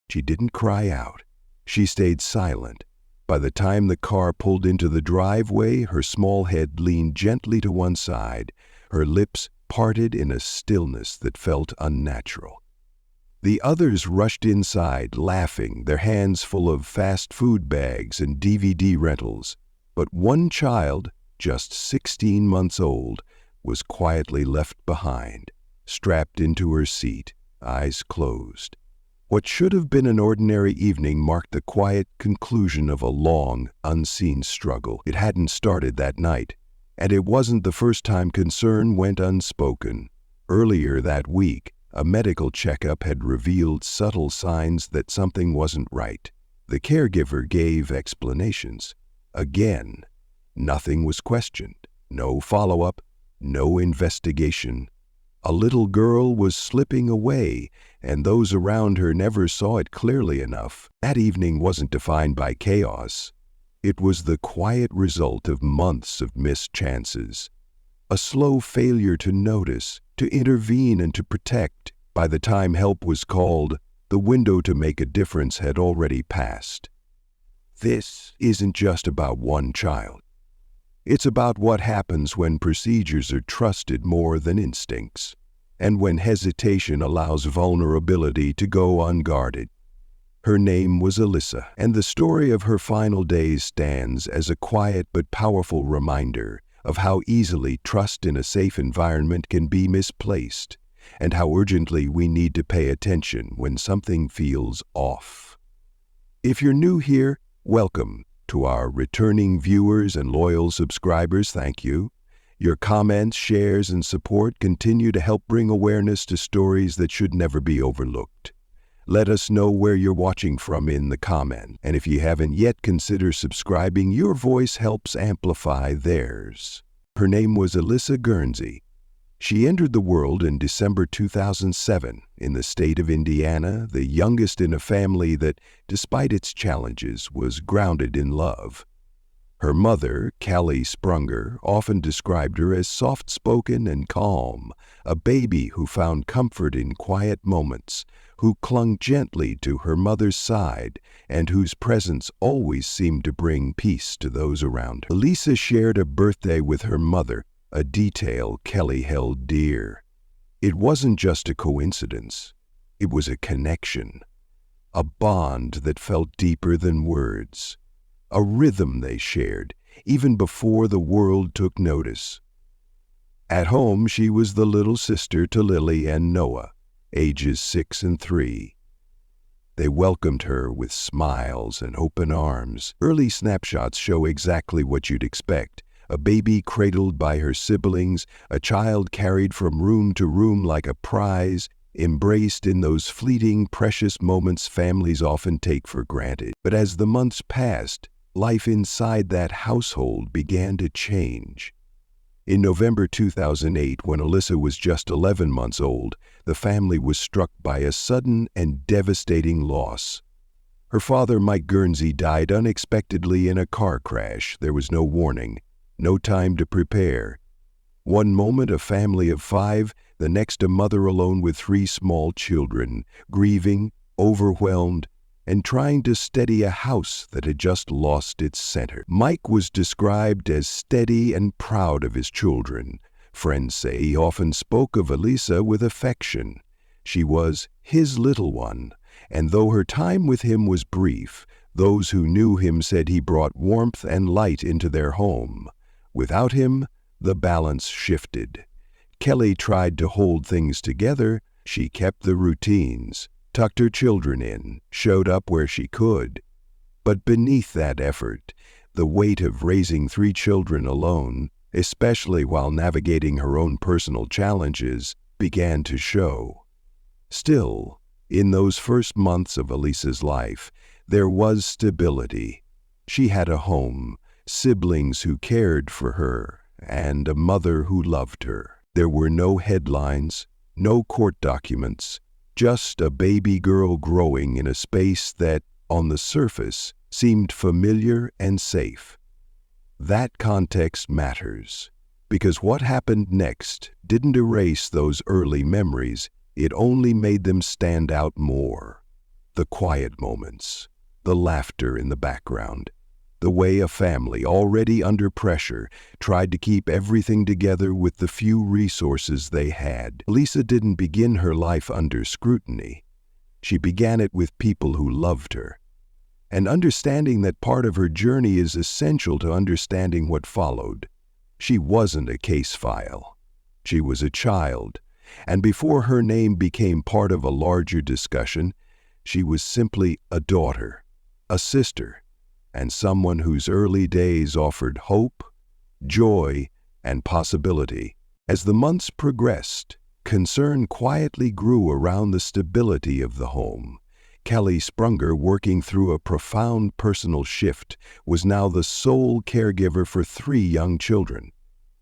She didn't cry out. She stayed silent. By the time the car pulled into the driveway, her small head leaned gently to one side, her lips parted in a stillness that felt unnatural. The others rushed inside, laughing, their hands full of fast food bags and DVD rentals. But one child, just 16 months old, was quietly left behind, strapped into her seat, eyes closed. What should have been an ordinary evening marked the quiet conclusion of a long, unseen struggle. It hadn't started that night, and it wasn't the first time concern went unspoken. Earlier that week, a medical checkup had revealed subtle signs that something wasn't right. The caregiver gave explanations. Again, nothing was questioned. No follow-up, no investigation. A little girl was slipping away, and those around her never saw it clearly enough. That evening wasn't defined by chaos. It was the quiet result of months of missed chances. A slow failure to notice, to intervene, and to protect. By the time help was called, the window to make a difference had already passed. This isn't just about one child. It's about what happens when procedures are trusted more than instincts, and when hesitation allows vulnerability to go unguarded. Her name was Alissa, and the story of her final days stands as a quiet but powerful reminder of how easily trust in a safe environment can be misplaced, and how urgently we need to pay attention when something feels off. If you're new here, welcome. To our returning viewers and loyal subscribers, thank you. Your comments, shares, and support continue to help bring awareness to stories that should never be overlooked. Let us know where you're watching from in the comments, and if you haven't yet, consider subscribing. Your voice helps amplify theirs. Her name was Alissa Guernsey. She entered the world in December 2007 in the state of Indiana, the youngest in a family that, despite its challenges, was grounded in love. Her mother, Kelly Sprunger, often described her as soft-spoken and calm, a baby who found comfort in quiet moments, who clung gently to her mother's side, and whose presence always seemed to bring peace to those around her. Alissa shared a birthday with her mother, a detail Kelly held dear. It wasn't just a coincidence. It was a connection, a bond that felt deeper than words, a rhythm they shared, even before the world took notice. At home, she was the little sister to Lily and Noah, ages 6 and 3. They welcomed her with smiles and open arms. Early snapshots show exactly what you'd expect. A baby cradled by her siblings, a child carried from room to room like a prize, embraced in those fleeting, precious moments families often take for granted. But as the months passed, life inside that household began to change. In November 2008, when Alissa was just 11 months old, the family was struck by a sudden and devastating loss. Her father, Mike Guernsey, died unexpectedly in a car crash. There was no warning. No time to prepare. One moment a family of 5, the next a mother alone with 3 small children, grieving, overwhelmed, and trying to steady a house that had just lost its center. Mike was described as steady and proud of his children. Friends say he often spoke of Alissa with affection. She was his little one, and though her time with him was brief, those who knew him said he brought warmth and light into their home. Without him, the balance shifted. Kelly tried to hold things together. She kept the routines, tucked her children in, showed up where she could. But beneath that effort, the weight of raising 3 children alone, especially while navigating her own personal challenges, began to show. Still, in those first months of Alissa's life, there was stability. She had a home, siblings who cared for her, and a mother who loved her. There were no headlines, no court documents, just a baby girl growing in a space that, on the surface, seemed familiar and safe. That context matters, because what happened next didn't erase those early memories, it only made them stand out more. the quiet moments, the laughter in the background, the way a family already under pressure tried to keep everything together with the few resources they had. Alissa didn't begin her life under scrutiny. She began it with people who loved her. And understanding that part of her journey is essential to understanding what followed. She wasn't a case file. She was a child, and before her name became part of a larger discussion, she was simply a daughter, a sister, and someone whose early days offered hope, joy, and possibility. As the months progressed, concern quietly grew around the stability of the home. Kelly Sprunger, working through a profound personal shift, was now the sole caregiver for 3 young children.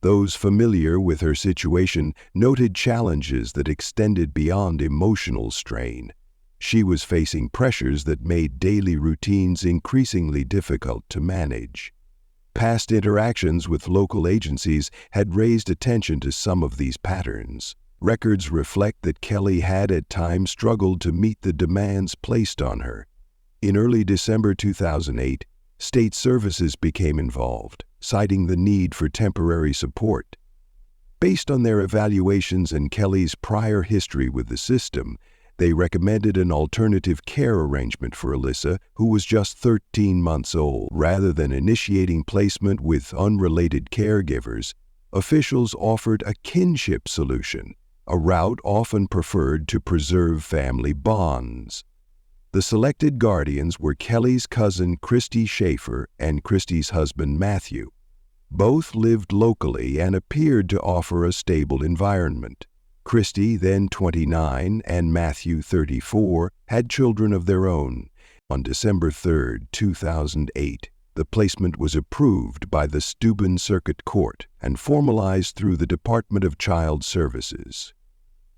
Those familiar with her situation noted challenges that extended beyond emotional strain. She was facing pressures that made daily routines increasingly difficult to manage. Past interactions with local agencies had raised attention to some of these patterns. Records reflect that Kelly had at times struggled to meet the demands placed on her. In early December 2008, state services became involved, citing the need for temporary support. Based on their evaluations and Kelly's prior history with the system, they recommended an alternative care arrangement for Alissa, who was just 13 months old. Rather than initiating placement with unrelated caregivers, officials offered a kinship solution, a route often preferred to preserve family bonds. The selected guardians were Kelly's cousin Christy Schaefer and Christy's husband Matthew. Both lived locally and appeared to offer a stable environment. Christy, then 29, and Matthew, 34, had children of their own. On December 3, 2008, the placement was approved by the Steuben Circuit Court and formalized through the Department of Child Services.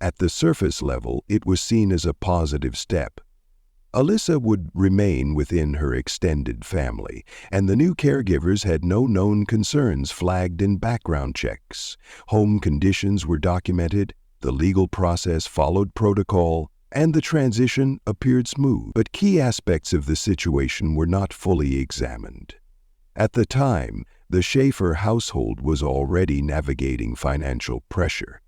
At the surface level, it was seen as a positive step. Alissa would remain within her extended family, and the new caregivers had no known concerns flagged in background checks. Home conditions were documented, the legal process followed protocol, and the transition appeared smooth. But key aspects of the situation were not fully examined. At the time, the Schaefer household was already navigating financial pressure.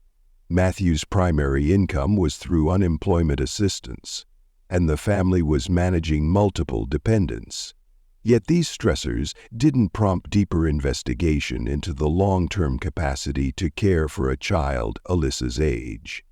Matthew's primary income was through unemployment assistance, and the family was managing multiple dependents. Yet these stressors didn't prompt deeper investigation into the long-term capacity to care for a child Alissa's age.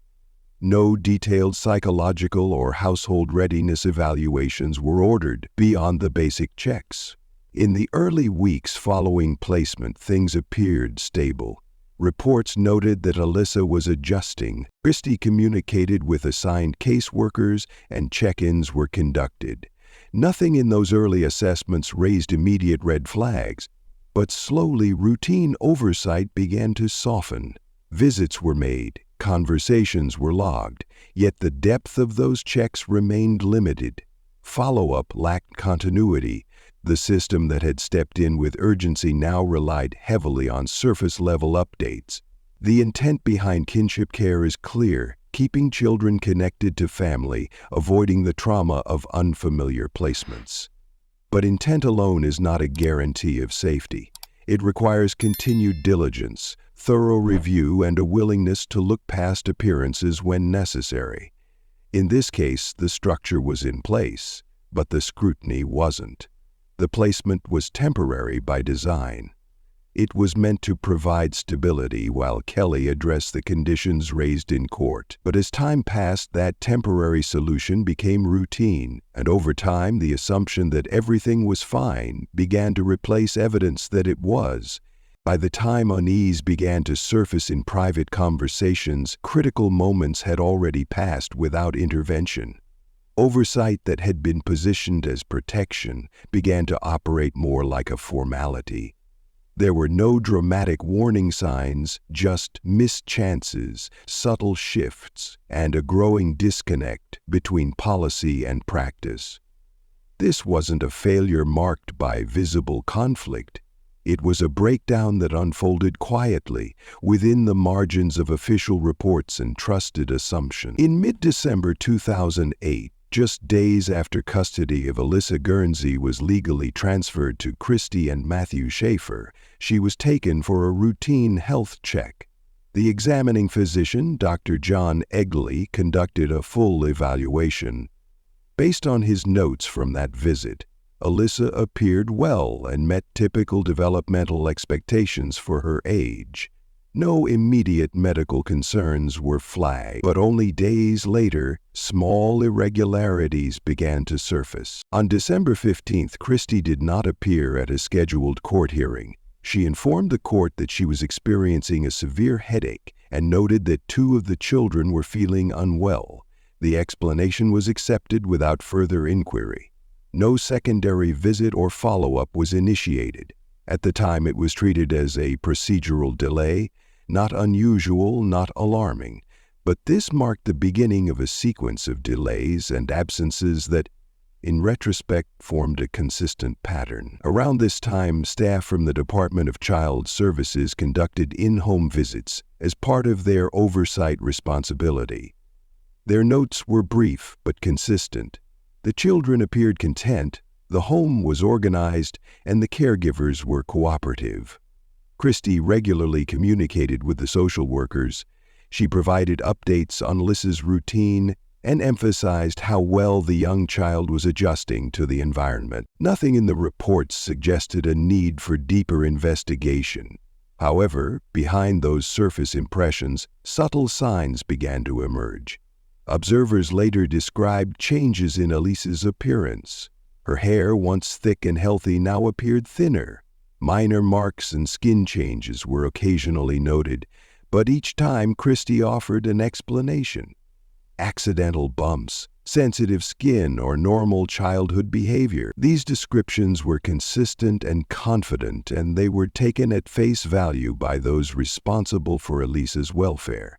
No detailed psychological or household readiness evaluations were ordered beyond the basic checks. In the early weeks following placement, things appeared stable. Reports noted that Alissa was adjusting. Christy communicated with assigned caseworkers, and check-ins were conducted. Nothing in those early assessments raised immediate red flags, but slowly routine oversight began to soften. Visits were made, conversations were logged, yet the depth of those checks remained limited. Follow-up lacked continuity. The system that had stepped in with urgency now relied heavily on surface-level updates. The intent behind kinship care is clear: keeping children connected to family, avoiding the trauma of unfamiliar placements. But intent alone is not a guarantee of safety. It requires continued diligence, thorough review, and a willingness to look past appearances when necessary. In this case, the structure was in place, but the scrutiny wasn't. The placement was temporary by design. It was meant to provide stability while Kelly addressed the conditions raised in court. But as time passed, that temporary solution became routine, and over time the assumption that everything was fine began to replace evidence that it was. By the time unease began to surface in private conversations, critical moments had already passed without intervention. Oversight that had been positioned as protection began to operate more like a formality. There were no dramatic warning signs, just missed chances, subtle shifts, and a growing disconnect between policy and practice. This wasn't a failure marked by visible conflict. It was a breakdown that unfolded quietly within the margins of official reports and trusted assumptions. In mid-December 2008, Just days after custody of Alissa Guernsey was legally transferred to Christy and Matthew Schaefer, she was taken for a routine health check. The examining physician, Dr. John Egley, conducted a full evaluation. Based on his notes from that visit, Alissa appeared well and met typical developmental expectations for her age. No immediate medical concerns were flagged, but only days later, small irregularities began to surface. On December 15th, Christy did not appear at a scheduled court hearing. She informed the court that she was experiencing a severe headache and noted that 2 of the children were feeling unwell. The explanation was accepted without further inquiry. No secondary visit or follow-up was initiated. At the time, it was treated as a procedural delay, not unusual, not alarming, but this marked the beginning of a sequence of delays and absences that, in retrospect, formed a consistent pattern. Around this time, staff from the Department of Child Services conducted in-home visits as part of their oversight responsibility. Their notes were brief but consistent. The children appeared content, the home was organized, and the caregivers were cooperative. Christy regularly communicated with the social workers. She provided updates on Alissa's routine and emphasized how well the young child was adjusting to the environment. Nothing in the reports suggested a need for deeper investigation. However, behind those surface impressions, subtle signs began to emerge. Observers later described changes in Alissa's appearance. Her hair, once thick and healthy, now appeared thinner. Minor marks and skin changes were occasionally noted, but each time Christy offered an explanation. Accidental bumps, sensitive skin, or normal childhood behavior. These descriptions were consistent and confident, and they were taken at face value by those responsible for Alissa's welfare.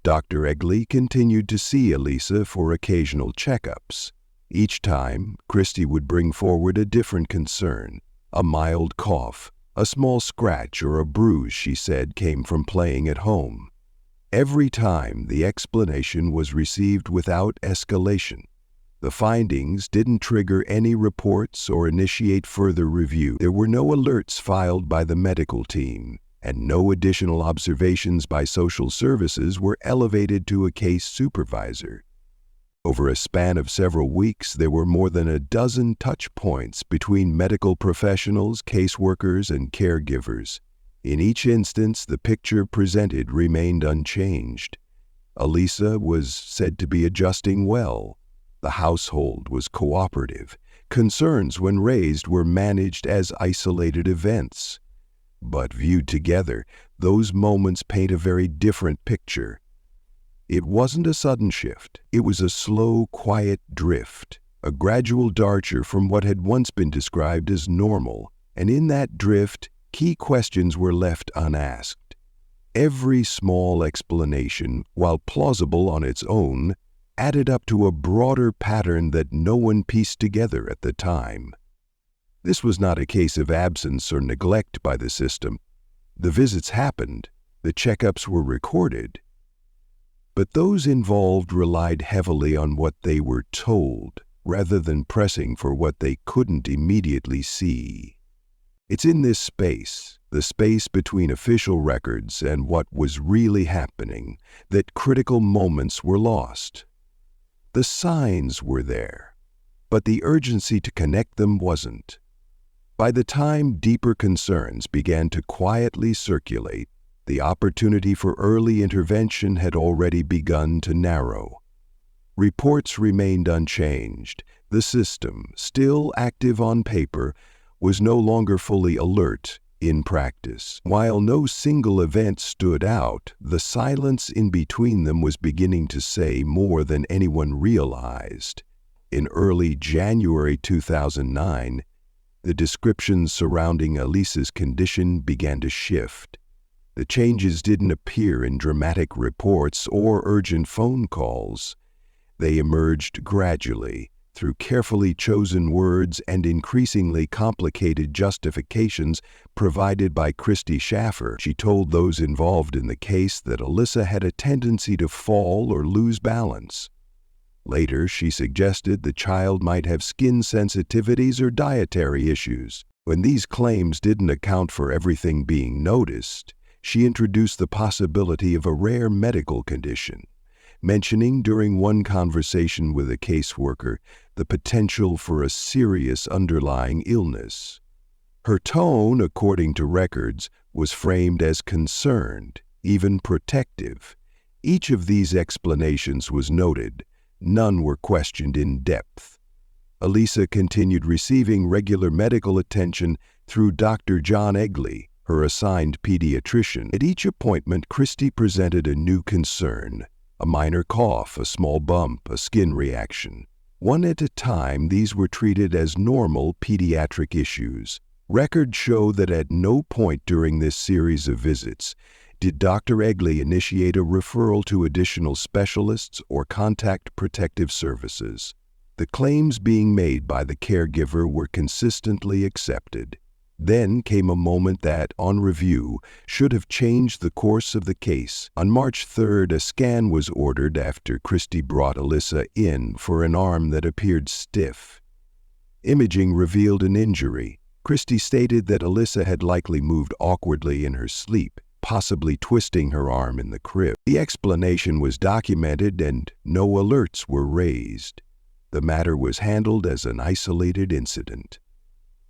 Dr. Egley continued to see Alissa for occasional checkups. Each time, Christy would bring forward a different concern. A mild cough, a small scratch, or a bruise, she said, came from playing at home. Every time, the explanation was received without escalation. The findings didn't trigger any reports or initiate further review. There were no alerts filed by the medical team, and no additional observations by social services were elevated to a case supervisor. Over a span of several weeks, there were more than a dozen touch points between medical professionals, caseworkers, and caregivers. In each instance, the picture presented remained unchanged. Alissa was said to be adjusting well. The household was cooperative. Concerns, when raised, were managed as isolated events. But viewed together, those moments paint a very different picture. It wasn't a sudden shift. It was a slow, quiet drift, a gradual departure from what had once been described as normal. And in that drift, key questions were left unasked. Every small explanation, while plausible on its own, added up to a broader pattern that no one pieced together at the time. This was not a case of absence or neglect by the system. The visits happened, the checkups were recorded, but those involved relied heavily on what they were told, rather than pressing for what they couldn't immediately see. It's in this space, the space between official records and what was really happening, that critical moments were lost. The signs were there, but the urgency to connect them wasn't. By the time deeper concerns began to quietly circulate, the opportunity for early intervention had already begun to narrow. Reports remained unchanged. The system, still active on paper, was no longer fully alert in practice. While no single event stood out, the silence in between them was beginning to say more than anyone realized. In early January 2009, the descriptions surrounding Alissa's condition began to shift. The changes didn't appear in dramatic reports or urgent phone calls. They emerged gradually, through carefully chosen words and increasingly complicated justifications provided by Christy Schaefer. She told those involved in the case that Alissa had a tendency to fall or lose balance. Later, she suggested the child might have skin sensitivities or dietary issues. When these claims didn't account for everything being noticed, she introduced the possibility of a rare medical condition, mentioning during one conversation with a caseworker the potential for a serious underlying illness. Her tone, according to records, was framed as concerned, even protective. Each of these explanations was noted. None were questioned in depth. Alissa continued receiving regular medical attention through Dr. John Egley, her assigned pediatrician. At each appointment, Christy presented a new concern: a minor cough, a small bump, a skin reaction. One at a time, these were treated as normal pediatric issues. Records show that at no point during this series of visits did Dr. Egley initiate a referral to additional specialists or contact protective services. The claims being made by the caregiver were consistently accepted. Then came a moment that, on review, should have changed the course of the case. On March 3rd, a scan was ordered after Christy brought Alissa in for an arm that appeared stiff. Imaging revealed an injury. Christy stated that Alissa had likely moved awkwardly in her sleep, possibly twisting her arm in the crib. The explanation was documented and no alerts were raised. The matter was handled as an isolated incident.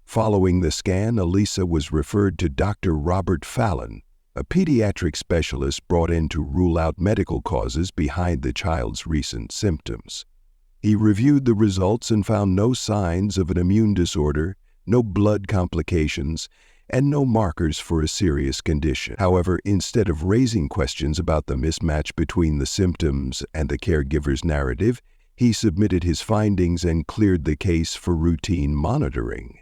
Following the scan, Alissa was referred to Dr. Robert Fallon, a pediatric specialist brought in to rule out medical causes behind the child's recent symptoms. He reviewed the results and found no signs of an immune disorder, no blood complications, and no markers for a serious condition. However, instead of raising questions about the mismatch between the symptoms and the caregiver's narrative, he submitted his findings and cleared the case for routine monitoring.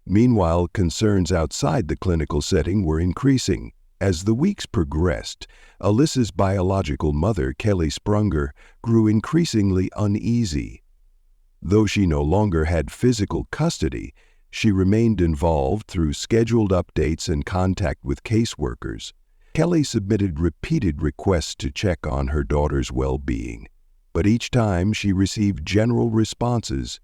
Meanwhile, concerns outside the clinical setting were increasing. As the weeks progressed, Alissa's biological mother, Kelly Sprunger, grew increasingly uneasy. Though she no longer had physical custody, she remained involved through scheduled updates and contact with caseworkers. Kelly submitted repeated requests to check on her daughter's well-being, but each time she received general responses,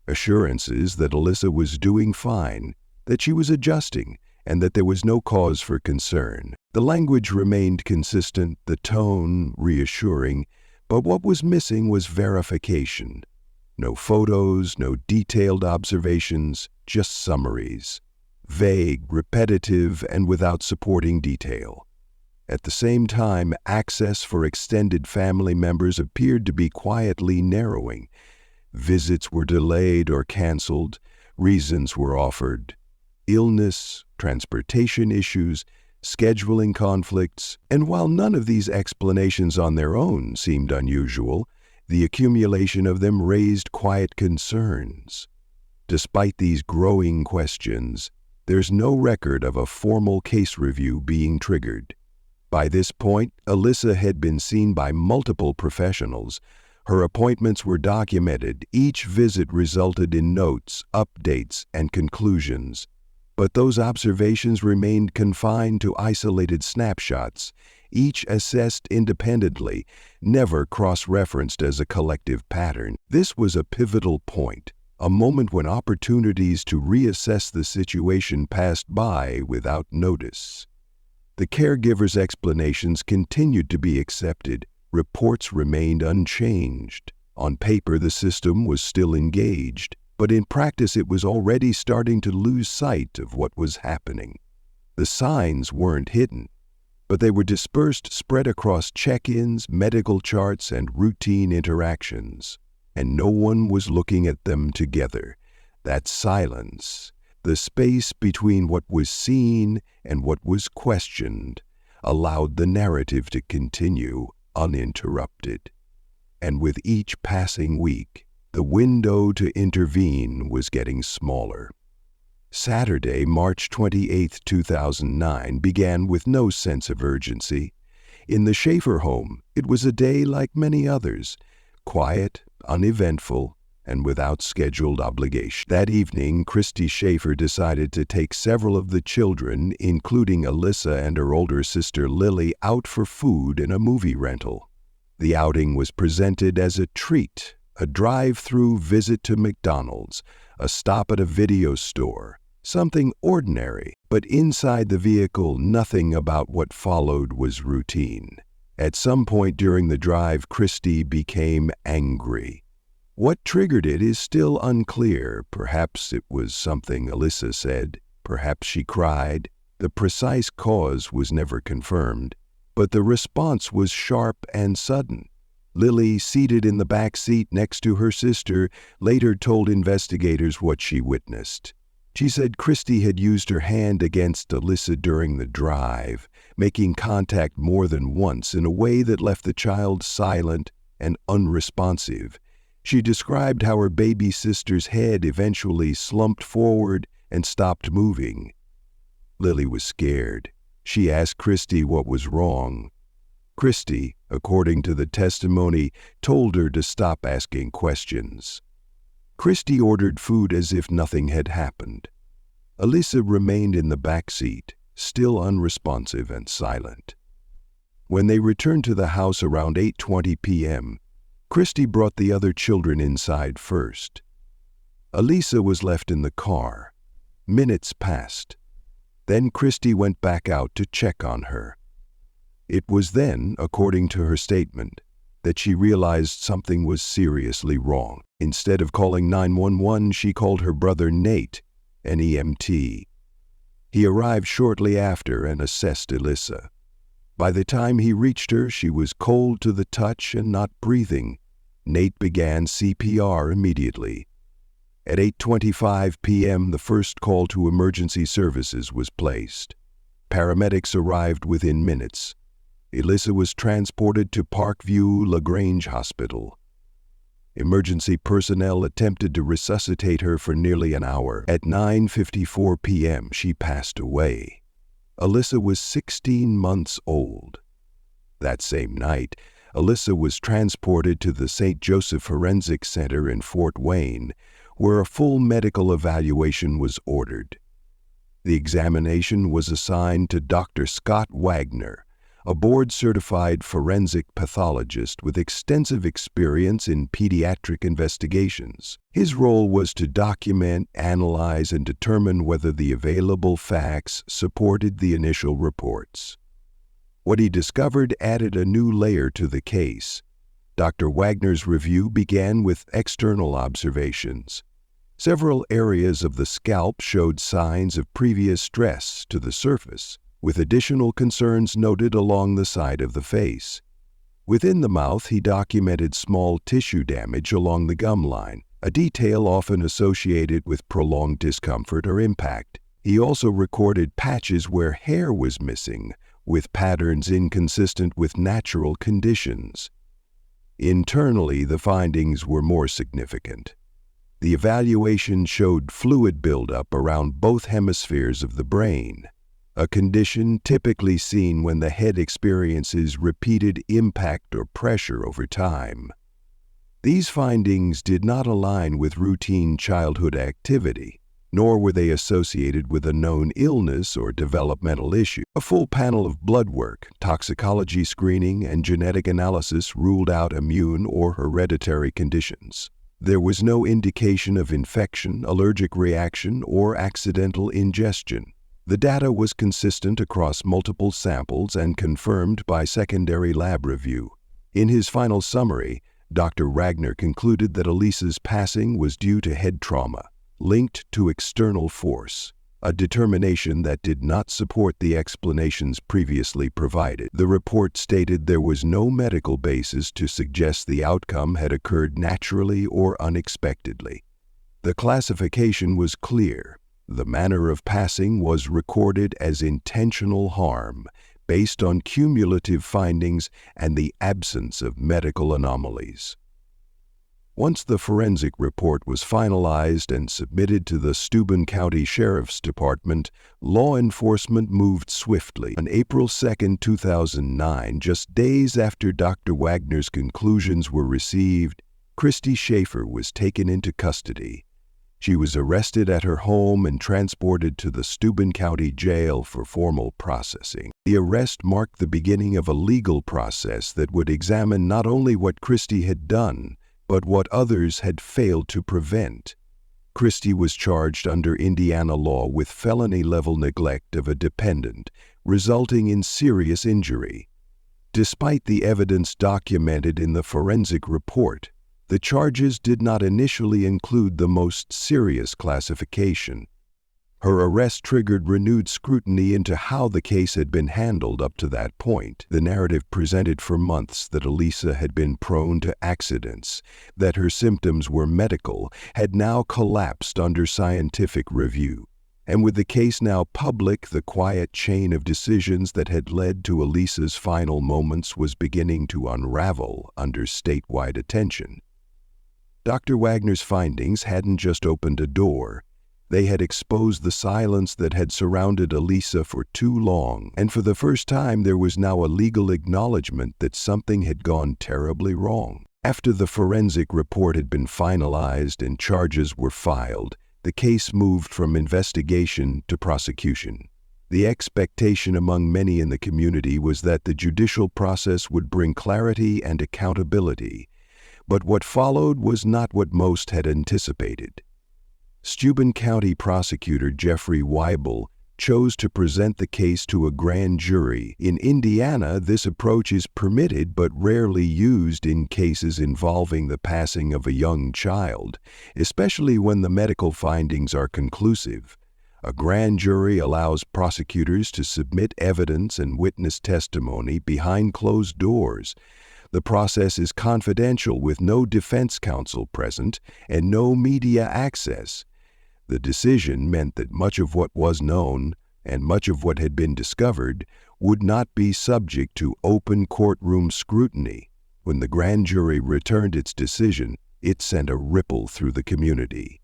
assurances that Alissa was doing fine, that she was adjusting, and that there was no cause for concern. The language remained consistent, the tone reassuring, but what was missing was verification. No photos, no detailed observations, just summaries. Vague, repetitive, and without supporting detail. At the same time, access for extended family members appeared to be quietly narrowing. Visits were delayed or canceled, reasons were offered. Illness, transportation issues, scheduling conflicts, and while none of these explanations on their own seemed unusual, the accumulation of them raised quiet concerns. Despite these growing questions, there's no record of a formal case review being triggered. By this point, Alissa had been seen by multiple professionals. Her appointments were documented. Each visit resulted in notes, updates, and conclusions. But those observations remained confined to isolated snapshots, each assessed independently, never cross-referenced as a collective pattern. This was a pivotal point, a moment when opportunities to reassess the situation passed by without notice. The caregiver's explanations continued to be accepted. Reports remained unchanged. On paper, the system was still engaged, but in practice it was already starting to lose sight of what was happening. The signs weren't hidden, but they were dispersed, spread across check-ins, medical charts, and routine interactions, and no one was looking at them together. That silence, the space between what was seen and what was questioned, allowed the narrative to continue uninterrupted. And with each passing week, the window to intervene was getting smaller. Saturday, March 28, 2009, began with no sense of urgency. In the Schaefer home, it was a day like many others, quiet, uneventful, and without scheduled obligation. That evening, Christy Schaefer decided to take several of the children, including Alissa and her older sister Lily, out for food and a movie rental. The outing was presented as a treat, a drive-through visit to McDonald's, a stop at a video store, something ordinary, but inside the vehicle, nothing about what followed was routine. At some point during the drive, Christy became angry. What triggered it is still unclear. Perhaps it was something Alissa said. Perhaps she cried. The precise cause was never confirmed, but the response was sharp and sudden. Lily, seated in the back seat next to her sister, later told investigators what she witnessed. She said Christy had used her hand against Alissa during the drive, making contact more than once in a way that left the child silent and unresponsive. She described how her baby sister's head eventually slumped forward and stopped moving. Lily was scared. She asked Christy what was wrong. Christy, according to the testimony, told her to stop asking questions. Christy ordered food as if nothing had happened. Alissa remained in the back seat, still unresponsive and silent. When they returned to the house around 8:20 p.m., Christy brought the other children inside first. Alissa was left in the car. Minutes passed. Then Christy went back out to check on her. It was then, according to her statement, that she realized something was seriously wrong. Instead of calling 911, she called her brother Nate, an EMT. He arrived shortly after and assessed Alissa. By the time he reached her, she was cold to the touch and not breathing. Nate began CPR immediately. At 8:25 p.m., the first call to emergency services was placed. Paramedics arrived within minutes. Alissa was transported to Parkview LaGrange Hospital. Emergency personnel attempted to resuscitate her for nearly an hour. At 9:54 p.m., she passed away. Alissa was 16 months old. That same night, Alissa was transported to the St. Joseph Forensic Center in Fort Wayne, where a full medical evaluation was ordered. The examination was assigned to Dr. Scott Wagner, a board-certified forensic pathologist with extensive experience in pediatric investigations. His role was to document, analyze, and determine whether the available facts supported the initial reports. What he discovered added a new layer to the case. Dr. Wagner's review began with external observations. Several areas of the scalp showed signs of previous stress to the surface, with additional concerns noted along the side of the face. Within the mouth, he documented small tissue damage along the gum line, a detail often associated with prolonged discomfort or impact. He also recorded patches where hair was missing, with patterns inconsistent with natural conditions. Internally, the findings were more significant. The evaluation showed fluid buildup around both hemispheres of the brain, a condition typically seen when the head experiences repeated impact or pressure over time. These findings did not align with routine childhood activity, nor were they associated with a known illness or developmental issue. A full panel of blood work, toxicology screening, and genetic analysis ruled out immune or hereditary conditions. There was no indication of infection, allergic reaction, or accidental ingestion. The data was consistent across multiple samples and confirmed by secondary lab review. In his final summary, Dr. Wagner concluded that Alissa's passing was due to head trauma, linked to external force, a determination that did not support the explanations previously provided. The report stated there was no medical basis to suggest the outcome had occurred naturally or unexpectedly. The classification was clear. The manner of passing was recorded as intentional harm, based on cumulative findings and the absence of medical anomalies. Once the forensic report was finalized and submitted to the Steuben County Sheriff's Department, law enforcement moved swiftly. On April 2, 2009, just days after Dr. Wagner's conclusions were received, Christy Schaefer was taken into custody. She was arrested at her home and transported to the Steuben County Jail for formal processing. The arrest marked the beginning of a legal process that would examine not only what Christy had done, but what others had failed to prevent. Christy was charged under Indiana law with felony-level neglect of a dependent, resulting in serious injury. Despite the evidence documented in the forensic report, the charges did not initially include the most serious classification. Her arrest triggered renewed scrutiny into how the case had been handled up to that point. The narrative presented for months that Alissa had been prone to accidents, that her symptoms were medical, had now collapsed under scientific review. And with the case now public, the quiet chain of decisions that had led to Alissa's final moments was beginning to unravel under statewide attention. Dr. Wagner's findings hadn't just opened a door. They had exposed the silence that had surrounded Alissa for too long, and for the first time there was now a legal acknowledgement that something had gone terribly wrong. After the forensic report had been finalized and charges were filed, the case moved from investigation to prosecution. The expectation among many in the community was that the judicial process would bring clarity and accountability. But what followed was not what most had anticipated. Steuben County Prosecutor Jeffrey Weibel chose to present the case to a grand jury. In Indiana, this approach is permitted but rarely used in cases involving the passing of a young child, especially when the medical findings are conclusive. A grand jury allows prosecutors to submit evidence and witness testimony behind closed doors. The process is confidential with no defense counsel present and no media access. The decision meant that much of what was known and much of what had been discovered would not be subject to open courtroom scrutiny. When the grand jury returned its decision, it sent a ripple through the community.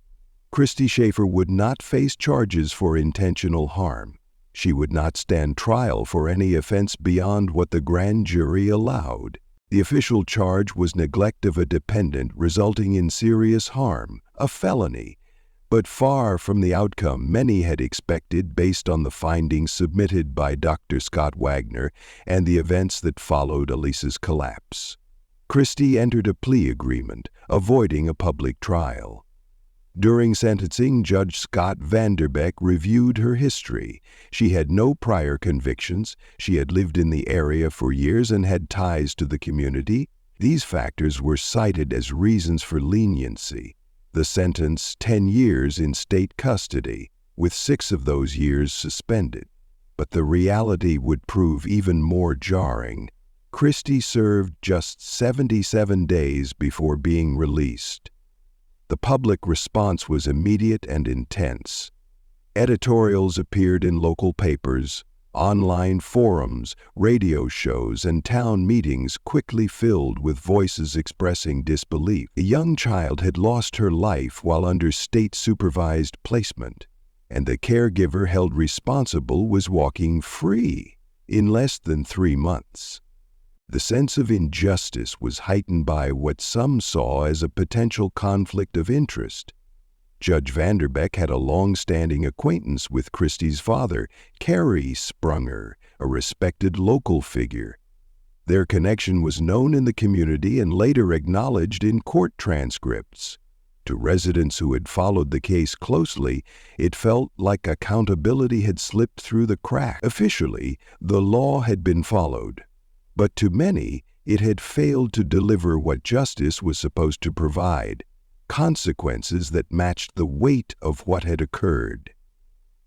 Christy Schaefer would not face charges for intentional harm. She would not stand trial for any offense beyond what the grand jury allowed. The official charge was neglect of a dependent resulting in serious harm, a felony, but far from the outcome many had expected based on the findings submitted by Dr. Scott Wagner and the events that followed Alissa's collapse. Christy entered a plea agreement, avoiding a public trial. During sentencing, Judge Scott Vanderbeck reviewed her history. She had no prior convictions, she had lived in the area for years and had ties to the community. These factors were cited as reasons for leniency. The sentence, 10 years in state custody, with 6 of those years suspended. But the reality would prove even more jarring. Christy served just 77 days before being released. The public response was immediate and intense. Editorials appeared in local papers, online forums, radio shows, and town meetings quickly filled with voices expressing disbelief. A young child had lost her life while under state-supervised placement, and the caregiver held responsible was walking free in less than 3 months. The sense of injustice was heightened by what some saw as a potential conflict of interest. Judge Vanderbeck had a long-standing acquaintance with Christy's father, Carrie Sprunger, a respected local figure. Their connection was known in the community and later acknowledged in court transcripts. To residents who had followed the case closely, it felt like accountability had slipped through the cracks. Officially, the law had been followed. But to many, it had failed to deliver what justice was supposed to provide, consequences that matched the weight of what had occurred.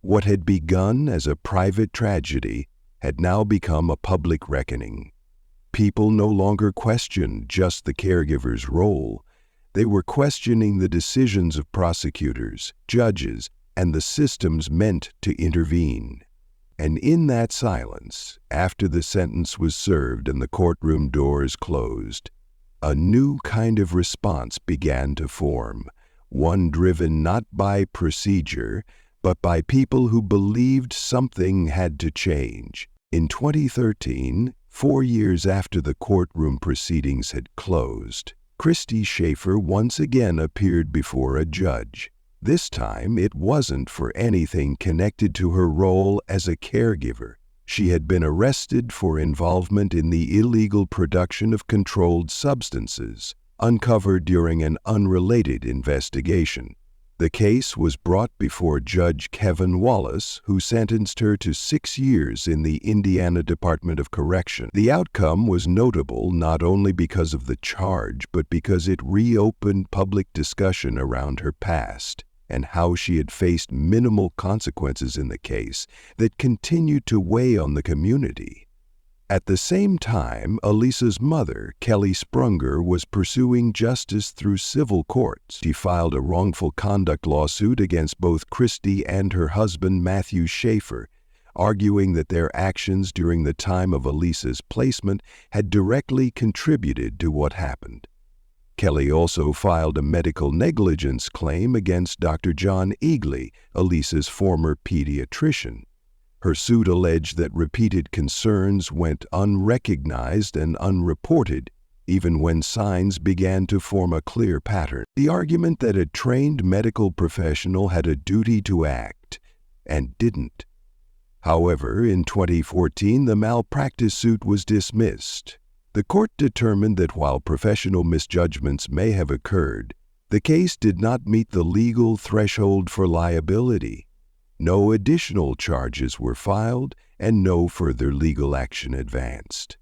What had begun as a private tragedy had now become a public reckoning. People no longer questioned just the caregiver's role. They were questioning the decisions of prosecutors, judges, and the systems meant to intervene. And in that silence, after the sentence was served and the courtroom doors closed, a new kind of response began to form, one driven not by procedure, but by people who believed something had to change. In 2013, 4 years after the courtroom proceedings had closed, Christy Schaefer once again appeared before a judge. This time, it wasn't for anything connected to her role as a caregiver. She had been arrested for involvement in the illegal production of controlled substances, uncovered during an unrelated investigation. The case was brought before Judge Kevin Wallace, who sentenced her to 6 years in the Indiana Department of Correction. The outcome was notable not only because of the charge, but because it reopened public discussion around her past and how she had faced minimal consequences in the case that continued to weigh on the community. At the same time, Alissa's mother, Kelly Sprunger, was pursuing justice through civil courts. She filed a wrongful conduct lawsuit against both Christy and her husband, Matthew Schaefer, arguing that their actions during the time of Alissa's placement had directly contributed to what happened. Kelly also filed a medical negligence claim against Dr. John Eagley, Alissa's former pediatrician. Her suit alleged that repeated concerns went unrecognized and unreported, even when signs began to form a clear pattern. The argument that a trained medical professional had a duty to act and didn't. However, in 2014, the malpractice suit was dismissed. The court determined that while professional misjudgments may have occurred, the case did not meet the legal threshold for liability. No additional charges were filed and no further legal action advanced.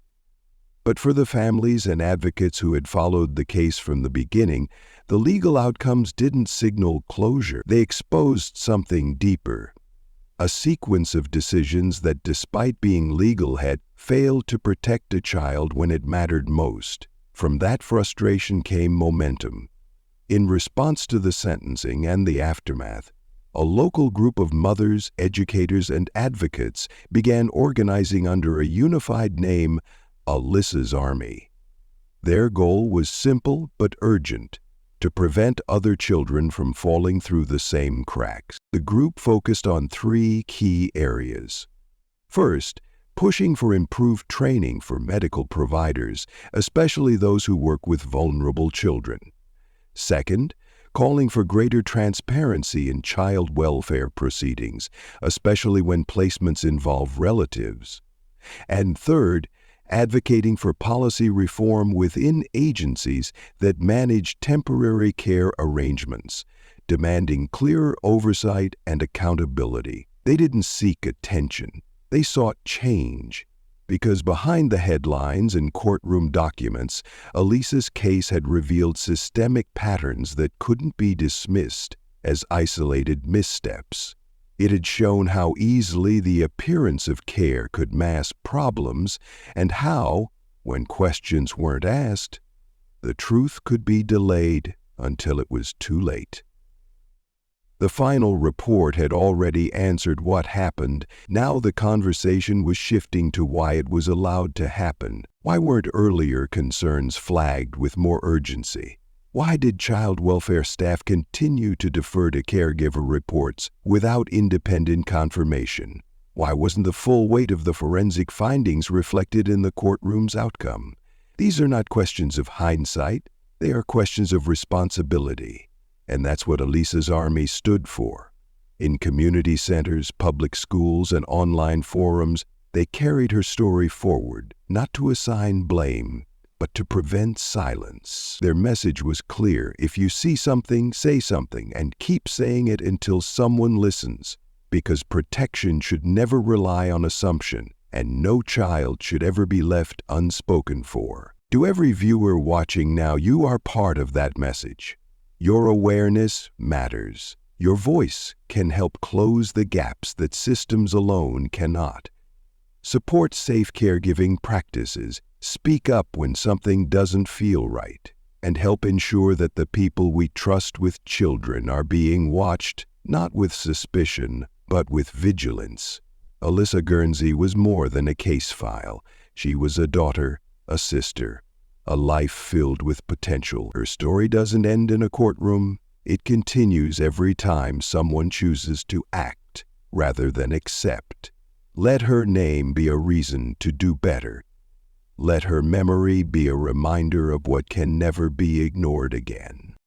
But for the families and advocates who had followed the case from the beginning, the legal outcomes didn't signal closure. They exposed something deeper. A sequence of decisions that, despite being legal, had failed to protect a child when it mattered most. From that frustration came momentum. In response to the sentencing and the aftermath, a local group of mothers, educators, and advocates began organizing under a unified name, Alissa's Army. Their goal was simple but urgent: to prevent other children from falling through the same cracks. The group focused on 3 key areas. First, pushing for improved training for medical providers, especially those who work with vulnerable children. Second, calling for greater transparency in child welfare proceedings, especially when placements involve relatives. And third, advocating for policy reform within agencies that manage temporary care arrangements, demanding clearer oversight and accountability. They didn't seek attention. They sought change. Because behind the headlines and courtroom documents, Alissa's case had revealed systemic patterns that couldn't be dismissed as isolated missteps. It had shown how easily the appearance of care could mask problems and how, when questions weren't asked, the truth could be delayed until it was too late. The final report had already answered what happened. Now the conversation was shifting to why it was allowed to happen. Why weren't earlier concerns flagged with more urgency? Why did child welfare staff continue to defer to caregiver reports without independent confirmation? Why wasn't the full weight of the forensic findings reflected in the courtroom's outcome? These are not questions of hindsight. They are questions of responsibility. And that's what Alissa's Army stood for. In community centers, public schools, and online forums, they carried her story forward, not to assign blame, but to prevent silence. Their message was clear: if you see something, say something, and keep saying it until someone listens, because protection should never rely on assumption, and no child should ever be left unspoken for. To every viewer watching now, you are part of that message. Your awareness matters. Your voice can help close the gaps that systems alone cannot. Support safe caregiving practices, speak up when something doesn't feel right, and help ensure that the people we trust with children are being watched, not with suspicion, but with vigilance. Alissa Guernsey was more than a case file. She was a daughter, a sister, a life filled with potential. Her story doesn't end in a courtroom. It continues every time someone chooses to act rather than accept. Let her name be a reason to do better. Let her memory be a reminder of what can never be ignored again.